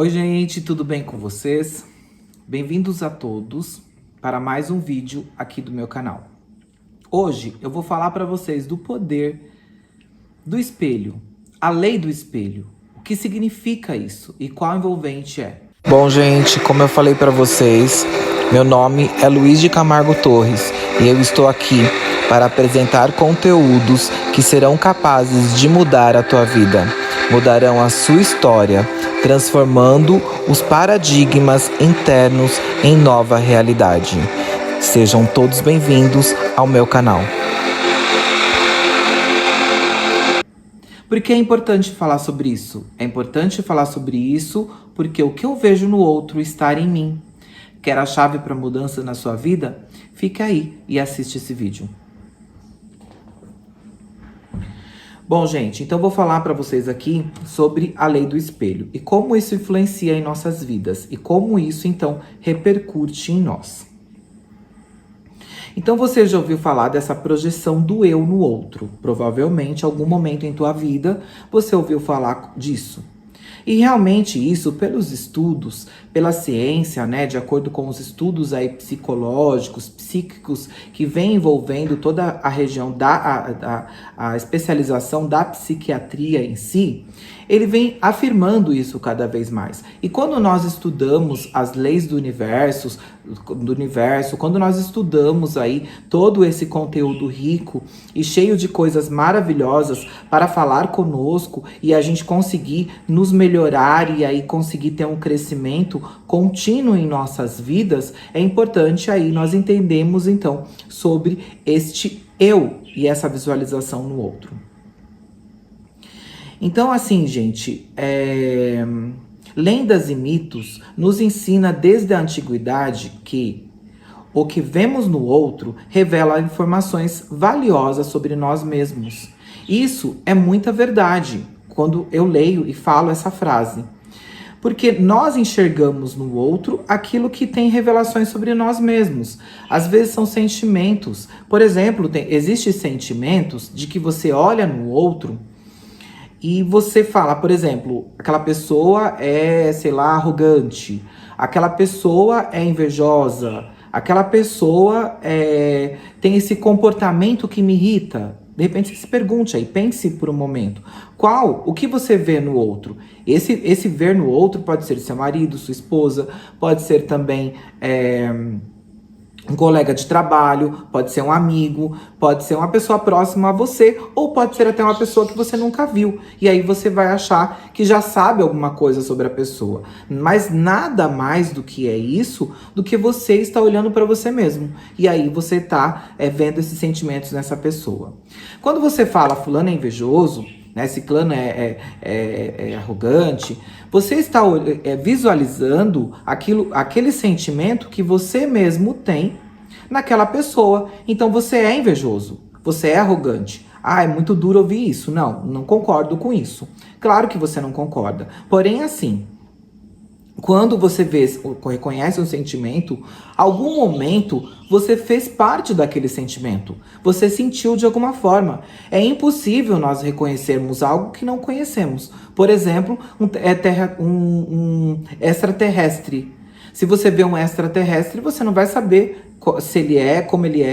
Oi gente, tudo bem com vocês? Bem-vindos a todos para mais um vídeo aqui do meu canal. Hoje eu vou falar para vocês do poder do espelho, a lei do espelho, o que significa isso e qual envolvente é. Bom, gente, como eu falei para vocês, meu nome é Luiz de Camargo Torres e eu estou aqui para apresentar conteúdos que serão capazes de mudar a tua vida, mudarão a sua história, transformando os paradigmas internos em nova realidade. Sejam todos bem-vindos ao meu canal. Por que é importante falar sobre isso? É importante falar sobre isso porque o que eu vejo no outro está em mim. Quer a chave para mudança na sua vida? Fica aí e assiste esse vídeo. Bom, gente, então vou falar para vocês aqui sobre a lei do espelho e como isso influencia em nossas vidas e como isso, então, repercute em nós. Então você já ouviu falar dessa projeção do eu no outro. Provavelmente, em algum momento em tua vida, você ouviu falar disso. E realmente isso, pelos estudos, pela ciência, né, de acordo com os estudos aí psicológicos, psíquicos, que vem envolvendo toda a região a especialização da psiquiatria em si, ele vem afirmando isso cada vez mais. E quando nós estudamos as leis do universo, quando nós estudamos aí todo esse conteúdo rico e cheio de coisas maravilhosas para falar conosco e a gente conseguir nos melhorar e aí conseguir ter um crescimento contínuo em nossas vidas, é importante aí nós entendemos então sobre este eu e essa visualização no outro. Então, assim, gente, lendas e mitos nos ensina desde a antiguidade que o que vemos no outro revela informações valiosas sobre nós mesmos. Isso é muita verdade quando eu leio e falo essa frase. Porque nós enxergamos no outro aquilo que tem revelações sobre nós mesmos. Às vezes são sentimentos. Por exemplo, existem sentimentos de que você olha no outro e você fala, por exemplo, aquela pessoa é, sei lá, arrogante, aquela pessoa é invejosa, aquela pessoa tem esse comportamento que me irrita. De repente você se pergunte aí, pense por um momento, o que você vê no outro? Esse ver no outro pode ser seu marido, sua esposa, pode ser também um colega de trabalho, pode ser um amigo, pode ser uma pessoa próxima a você, ou pode ser até uma pessoa que você nunca viu. E aí você vai achar que já sabe alguma coisa sobre a pessoa. Mas nada mais do que é isso, do que você está olhando para você mesmo. E aí você está vendo esses sentimentos nessa pessoa. Quando você fala fulano é invejoso, né, ciclano é arrogante, você está visualizando aquele sentimento que você mesmo tem naquela pessoa. Então você é invejoso, você é arrogante. Ah, é muito duro ouvir isso. Não concordo com isso. Claro que você não concorda. Porém, assim, quando você reconhece um sentimento, algum momento você fez parte daquele sentimento. Você sentiu de alguma forma. É impossível nós reconhecermos algo que não conhecemos. Por exemplo, um extraterrestre. Se você vê um extraterrestre, você não vai saber se ele é, como ele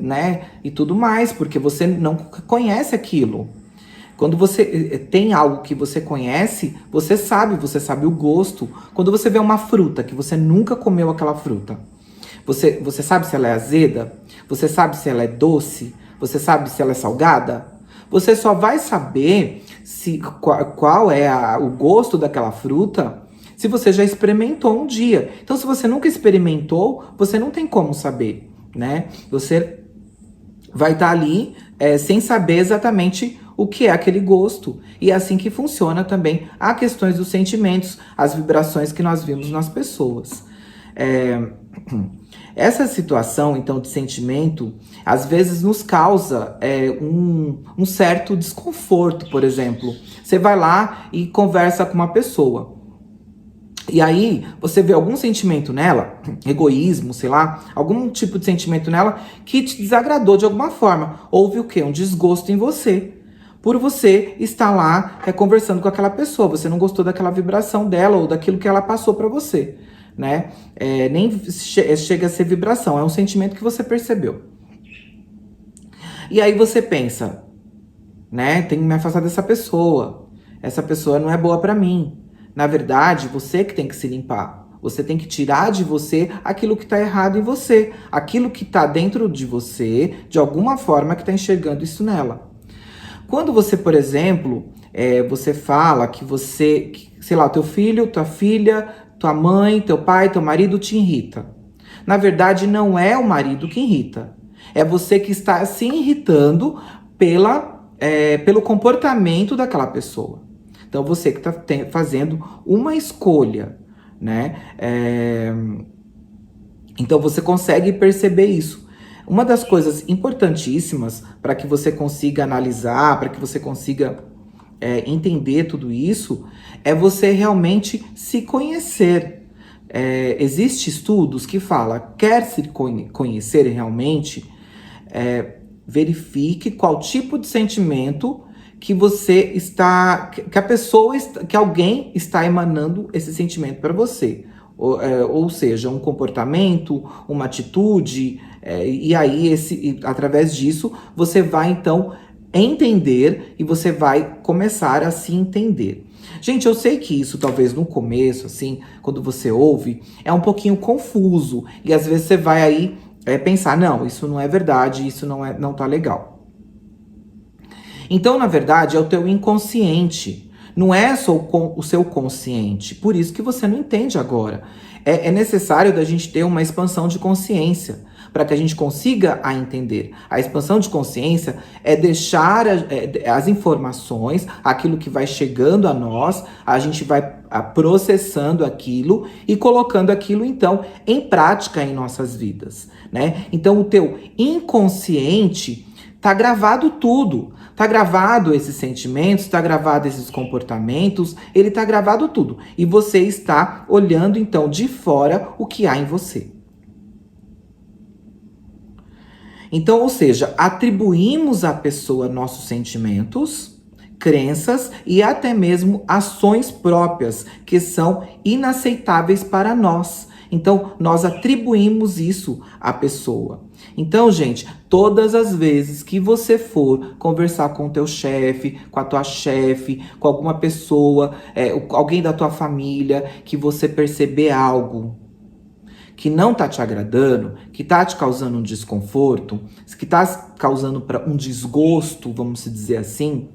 né, e tudo mais, porque você não conhece aquilo. Quando você tem algo que você conhece, você sabe o gosto. Quando você vê uma fruta que você nunca comeu aquela fruta, você sabe se ela é azeda? Você sabe se ela é doce? Você sabe se ela é salgada? Você só vai saber qual é o gosto daquela fruta se você já experimentou um dia. Então, se você nunca experimentou, você não tem como saber, né? Você vai estar ali sem saber exatamente o que é aquele gosto. E é assim que funciona também as questões dos sentimentos, as vibrações que nós vimos nas pessoas. Essa situação, então, de sentimento, às vezes nos causa um certo desconforto, por exemplo. Você vai lá e conversa com uma pessoa. E aí, você vê algum sentimento nela, egoísmo, sei lá, algum tipo de sentimento nela que te desagradou de alguma forma. Houve o quê? Um desgosto em você. por você estar lá conversando com aquela pessoa. Você não gostou daquela vibração dela ou daquilo que ela passou para você, né? Nem chega a ser vibração, é um sentimento que você percebeu. E aí você pensa, né? Tem que me afastar dessa pessoa. Essa pessoa não é boa para mim. Na verdade, você que tem que se limpar. Você tem que tirar de você aquilo que tá errado em você. Aquilo que tá dentro de você, de alguma forma que tá enxergando isso nela. Quando você, por exemplo, você fala que você, sei lá, teu filho, tua filha, tua mãe, teu pai, teu marido te irrita. Na verdade, não é o marido que irrita. É você que está se irritando pelo comportamento daquela pessoa. Então, você que está fazendo uma escolha, né? Então, você consegue perceber isso. Uma das coisas importantíssimas para que você consiga analisar, para que você consiga entender tudo isso, é você realmente se conhecer. Existem estudos que falam, quer se conhecer realmente, verifique qual tipo de sentimento que você está, que alguém está emanando esse sentimento para você. Ou seja, um comportamento, uma atitude, e aí através disso você vai então entender e você vai começar a se entender. Gente, eu sei que isso talvez no começo, assim, quando você ouve, é um pouquinho confuso e às vezes você vai aí pensar, não, isso não é verdade, isso não tá legal. Então, na verdade, é o teu inconsciente. Não é só o seu consciente. Por isso que você não entende agora. É necessário da gente ter uma expansão de consciência para que a gente consiga a entender. A expansão de consciência é deixar as informações, aquilo que vai chegando a nós, a gente vai processando aquilo e colocando aquilo, então, em prática em nossas vidas, né? Então, o teu inconsciente tá gravado tudo. Tá gravado esses sentimentos, tá gravado esses comportamentos, ele tá gravado tudo. E você está olhando, então, de fora o que há em você. Então, ou seja, atribuímos à pessoa nossos sentimentos, crenças e até mesmo ações próprias que são inaceitáveis para nós. Então, nós atribuímos isso à pessoa. Então, gente, todas as vezes que você for conversar com o teu chefe, com a tua chefe, com alguma pessoa, alguém da tua família, que você perceber algo que não tá te agradando, que tá te causando um desconforto, que tá causando um desgosto, vamos dizer assim,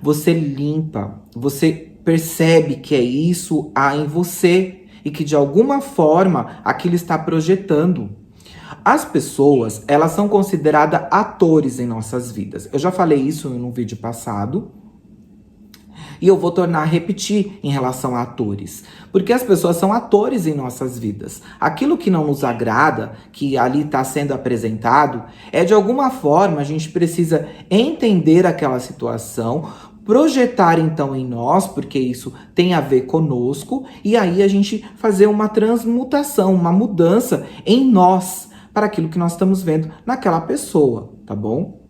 você limpa, você percebe que é isso há em você e que de alguma forma aquilo está projetando. As pessoas, elas são consideradas atores em nossas vidas. Eu já falei isso num vídeo passado. E eu vou tornar a repetir em relação a atores. Porque as pessoas são atores em nossas vidas. Aquilo que não nos agrada, que ali está sendo apresentado, de alguma forma a gente precisa entender aquela situação, projetar então em nós, porque isso tem a ver conosco, e aí a gente fazer uma transmutação, uma mudança em nós, para aquilo que nós estamos vendo naquela pessoa, tá bom?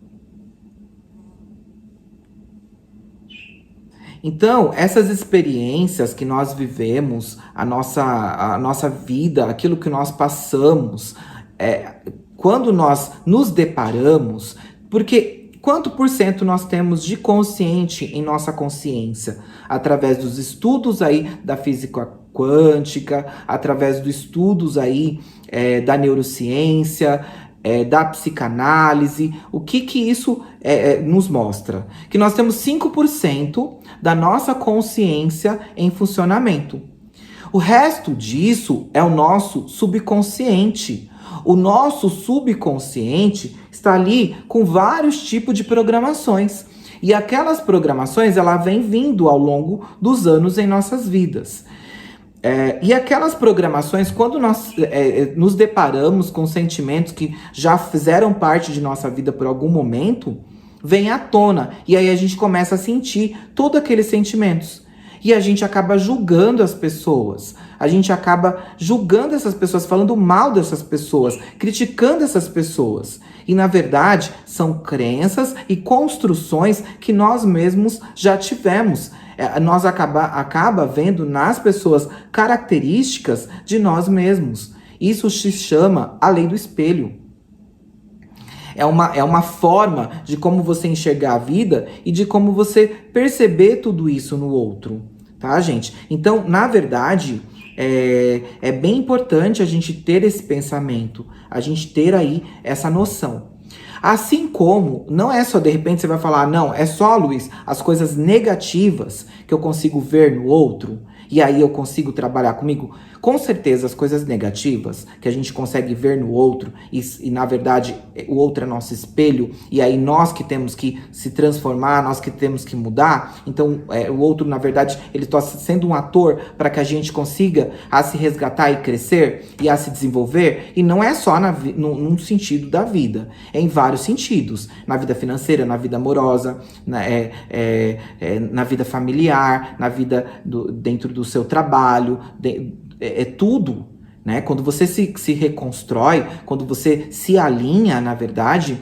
Então, essas experiências que nós vivemos, a nossa vida, aquilo que nós passamos, quando nós nos deparamos, porque quanto por cento nós temos de consciente em nossa consciência? Através dos estudos aí da física quântica, através dos estudos aí da neurociência, da psicanálise. O que isso nos mostra? Que nós temos 5% da nossa consciência em funcionamento. O resto disso é o nosso subconsciente. O nosso subconsciente está ali com vários tipos de programações. E aquelas programações, ela vem vindo ao longo dos anos em nossas vidas. E aquelas programações, quando nós nos deparamos com sentimentos que já fizeram parte de nossa vida por algum momento, vem à tona. E aí a gente começa a sentir todos aqueles sentimentos. E a gente acaba julgando as pessoas. A gente acaba julgando essas pessoas, falando mal dessas pessoas, criticando essas pessoas. E na verdade, são crenças e construções que nós mesmos já tivemos. Nós acaba vendo nas pessoas características de nós mesmos. Isso se chama a lei do espelho. É uma forma de como você enxergar a vida e de como você perceber tudo isso no outro, tá, gente? Então, na verdade, é bem importante a gente ter esse pensamento, a gente ter aí essa noção. Assim como, não é só de repente você vai falar, não, é só, Luiz, as coisas negativas que eu consigo ver no outro, e aí eu consigo trabalhar comigo. Com certeza, as coisas negativas que a gente consegue ver no outro, e na verdade o outro é nosso espelho, e aí nós que temos que se transformar, nós que temos que mudar. Então o outro, na verdade, ele está sendo um ator para que a gente consiga a se resgatar e crescer e a se desenvolver. E não é só num sentido da vida, é em vários sentidos. Na vida financeira, na vida amorosa, na vida familiar, na vida dentro do seu trabalho, é tudo, né? Quando você se reconstrói, quando você se alinha, na verdade,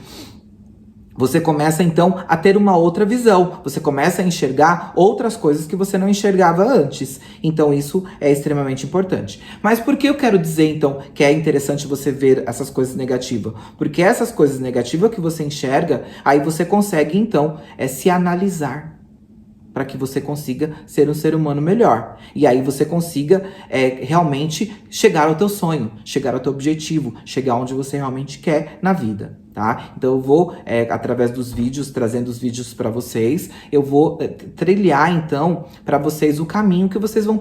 você começa então a ter uma outra visão, você começa a enxergar outras coisas que você não enxergava antes. Então isso é extremamente importante. Mas por que eu quero dizer então que é interessante você ver essas coisas negativas? Porque essas coisas negativas que você enxerga, aí você consegue então se analisar, para que você consiga ser um ser humano melhor. E aí você consiga realmente chegar ao teu sonho, chegar ao teu objetivo, chegar onde você realmente quer na vida, tá? Então eu vou, através dos vídeos, trazendo os vídeos para vocês, eu vou trilhar então para vocês o caminho que vocês vão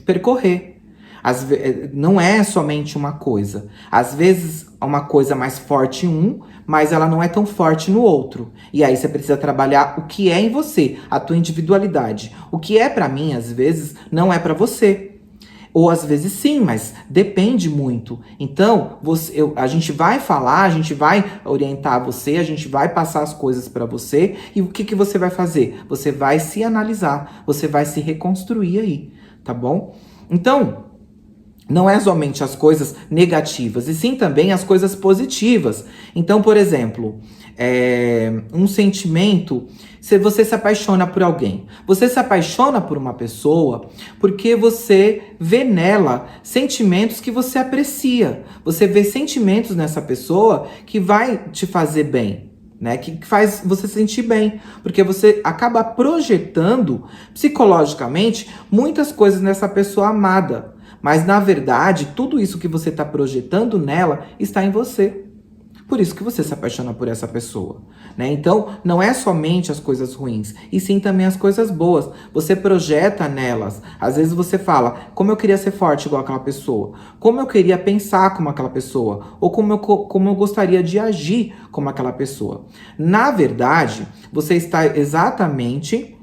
percorrer. Não é somente uma coisa. Às vezes uma coisa mais forte em um, mas ela não é tão forte no outro. E aí você precisa trabalhar o que é em você, a tua individualidade. O que é pra mim, às vezes, não é pra você. Ou às vezes sim, mas depende muito. Então, a gente vai falar, a gente vai orientar você, a gente vai passar as coisas pra você. E o que você vai fazer? Você vai se analisar, você vai se reconstruir aí, tá bom? Então, não é somente as coisas negativas, e sim também as coisas positivas. Então, por exemplo, um sentimento, se você se apaixona por alguém, você se apaixona por uma pessoa porque você vê nela sentimentos que você aprecia. Você vê sentimentos nessa pessoa que vai te fazer bem, né, que faz você se sentir bem, porque você acaba projetando psicologicamente muitas coisas nessa pessoa amada. Mas, na verdade, tudo isso que você está projetando nela está em você. Por isso que você se apaixona por essa pessoa, né? Então, não é somente as coisas ruins, e sim também as coisas boas. Você projeta nelas. Às vezes você fala, como eu queria ser forte igual aquela pessoa. Como eu queria pensar como aquela pessoa. Ou como eu gostaria de agir como aquela pessoa. Na verdade, você está exatamente...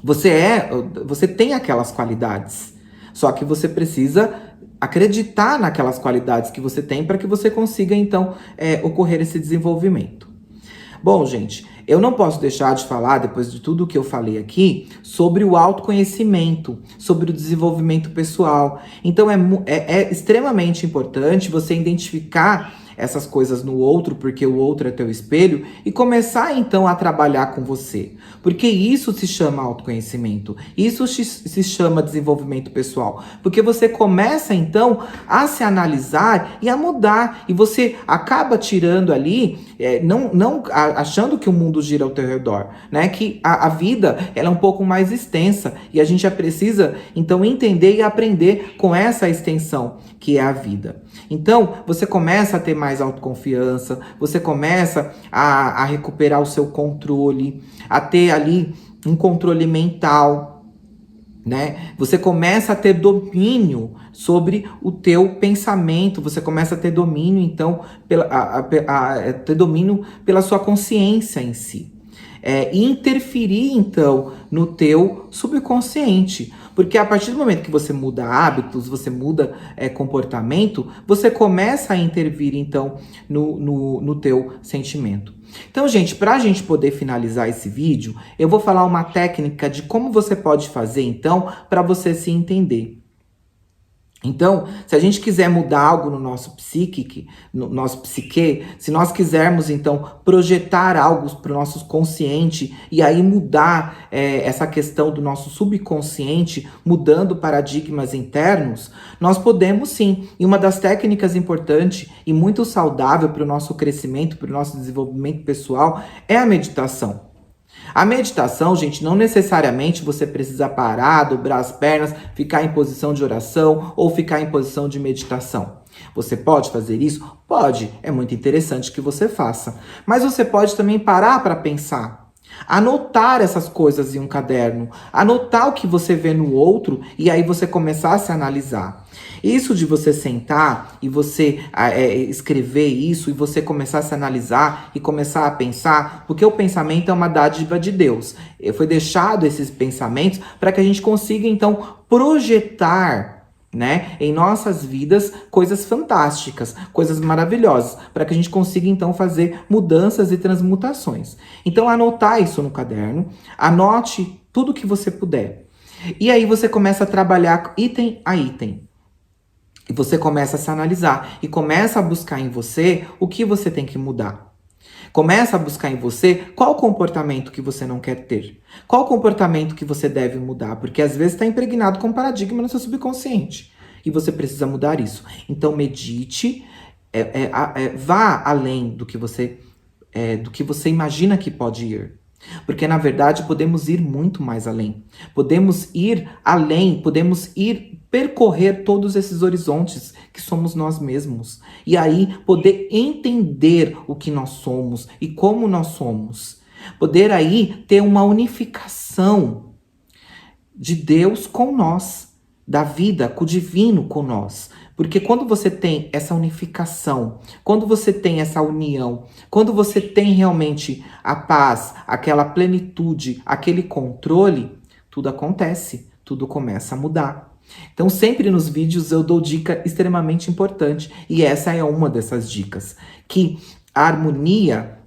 Você tem aquelas qualidades. Só que você precisa acreditar naquelas qualidades que você tem para que você consiga, então, ocorrer esse desenvolvimento. Bom, gente, eu não posso deixar de falar, depois de tudo que eu falei aqui, sobre o autoconhecimento, sobre o desenvolvimento pessoal. Então, é extremamente importante você identificar essas coisas no outro, porque o outro é teu espelho, e começar então a trabalhar com você. Porque isso se chama autoconhecimento, isso se chama desenvolvimento pessoal. Porque você começa então a se analisar e a mudar, e você acaba tirando ali, não achando que o mundo gira ao teu redor, né? Que a vida ela é um pouco mais extensa, e a gente já precisa então entender e aprender com essa extensão que é a vida. Então, você começa a ter mais autoconfiança, você começa a recuperar o seu controle, a ter ali um controle mental, né? Você começa a ter domínio sobre o teu pensamento, você começa a ter domínio, então, ter domínio pela sua consciência em si. E interferir, então, no teu subconsciente. Porque a partir do momento que você muda hábitos, você muda comportamento, você começa a intervir, então, no teu sentimento. Então, gente, para a gente poder finalizar esse vídeo, eu vou falar uma técnica de como você pode fazer, então, para você se entender. Então, se a gente quiser mudar algo no nosso psique, se nós quisermos, então, projetar algo para o nosso consciente e aí mudar essa questão do nosso subconsciente, mudando paradigmas internos, nós podemos sim. E uma das técnicas importantes e muito saudável para o nosso crescimento, para o nosso desenvolvimento pessoal, é a meditação. A meditação, gente, não necessariamente você precisa parar, dobrar as pernas, ficar em posição de oração ou ficar em posição de meditação. Você pode fazer isso? Pode, é muito interessante que você faça. Mas você pode também parar para pensar. Anotar essas coisas em um caderno, anotar o que você vê no outro e aí você começar a se analisar. Isso de você sentar e você escrever isso e você começar a se analisar e começar a pensar, porque o pensamento é uma dádiva de Deus. Foi deixado esses pensamentos para que a gente consiga então projetar, né, em nossas vidas coisas fantásticas, coisas maravilhosas, para que a gente consiga então fazer mudanças e transmutações. Então anotar isso no caderno, anote tudo que você puder. E aí você começa a trabalhar item a item. E você começa a se analisar e começa a buscar em você o que você tem que mudar. Começa a buscar em você qual comportamento que você não quer ter. Qual comportamento que você deve mudar. Porque às vezes está impregnado com um paradigma no seu subconsciente. E você precisa mudar isso. Então medite, vá além do que você imagina que pode ir. Porque na verdade podemos ir muito mais além. Podemos ir além, podemos percorrer todos esses horizontes que somos nós mesmos. E aí poder entender o que nós somos e como nós somos. Poder aí ter uma unificação de Deus com nós, da vida, com o divino com nós. Porque quando você tem essa unificação, quando você tem essa união, quando você tem realmente a paz, aquela plenitude, aquele controle, tudo acontece, tudo começa a mudar. Então sempre nos vídeos eu dou dica extremamente importante e essa é uma dessas dicas, que a harmonia,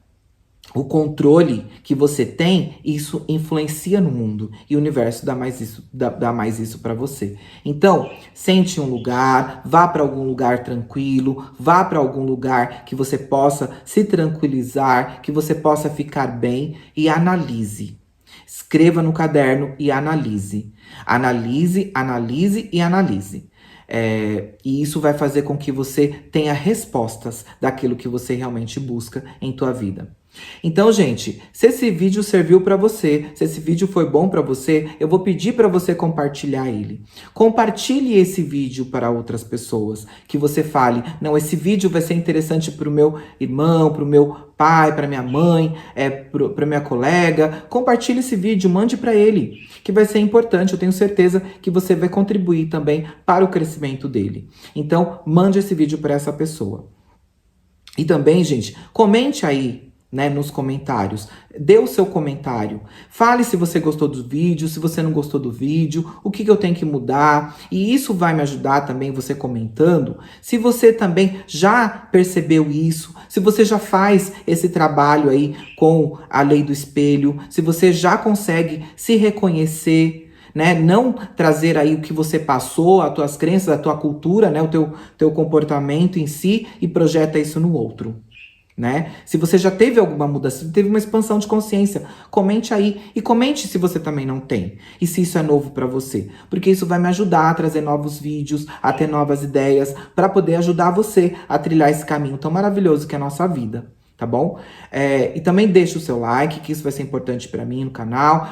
o controle que você tem, isso influencia no mundo. E o universo dá mais isso para você. Então, sente um lugar, vá para algum lugar tranquilo, vá para algum lugar que você possa se tranquilizar, que você possa ficar bem e analise. Escreva no caderno e analise. Analise, analise e analise. E isso vai fazer com que você tenha respostas daquilo que você realmente busca em tua vida. Então, gente, se esse vídeo serviu para você, se esse vídeo foi bom para você, eu vou pedir para você compartilhar ele. Compartilhe esse vídeo para outras pessoas, que você fale, não, esse vídeo vai ser interessante para o meu irmão, para o meu pai, para minha mãe, para minha colega. Compartilhe esse vídeo, mande para ele, que vai ser importante. Eu tenho certeza que você vai contribuir também para o crescimento dele. Então, mande esse vídeo para essa pessoa. E também, gente, comente aí, né, nos comentários. Dê o seu comentário. Fale se você gostou do vídeo, se você não gostou do vídeo, o que eu tenho que mudar. E isso vai me ajudar também, você comentando. Se você também já percebeu isso, se você já faz esse trabalho aí com a lei do espelho, se você já consegue se reconhecer, né? Não trazer aí o que você passou, as tuas crenças, a tua cultura, né? O teu comportamento em si e projeta isso no outro. Né? Se você já teve alguma mudança, se teve uma expansão de consciência, comente aí e comente se você também não tem e se isso é novo para você, porque isso vai me ajudar a trazer novos vídeos, a ter novas ideias para poder ajudar você a trilhar esse caminho tão maravilhoso que é a nossa vida, tá bom? E também deixa o seu like, que isso vai ser importante para mim no canal.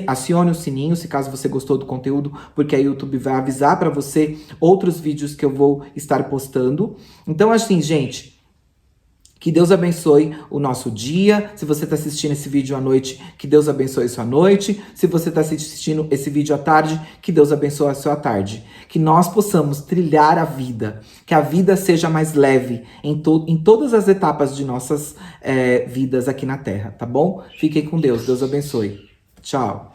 Acione o sininho se caso você gostou do conteúdo, porque aí o YouTube vai avisar para você outros vídeos que eu vou estar postando. Então assim, gente, que Deus abençoe o nosso dia. Se você está assistindo esse vídeo à noite, que Deus abençoe sua noite. Se você está assistindo esse vídeo à tarde, que Deus abençoe a sua tarde. Que nós possamos trilhar a vida. Que a vida seja mais leve em todas as etapas de nossas vidas aqui na Terra, tá bom? Fiquem com Deus. Deus abençoe. Tchau.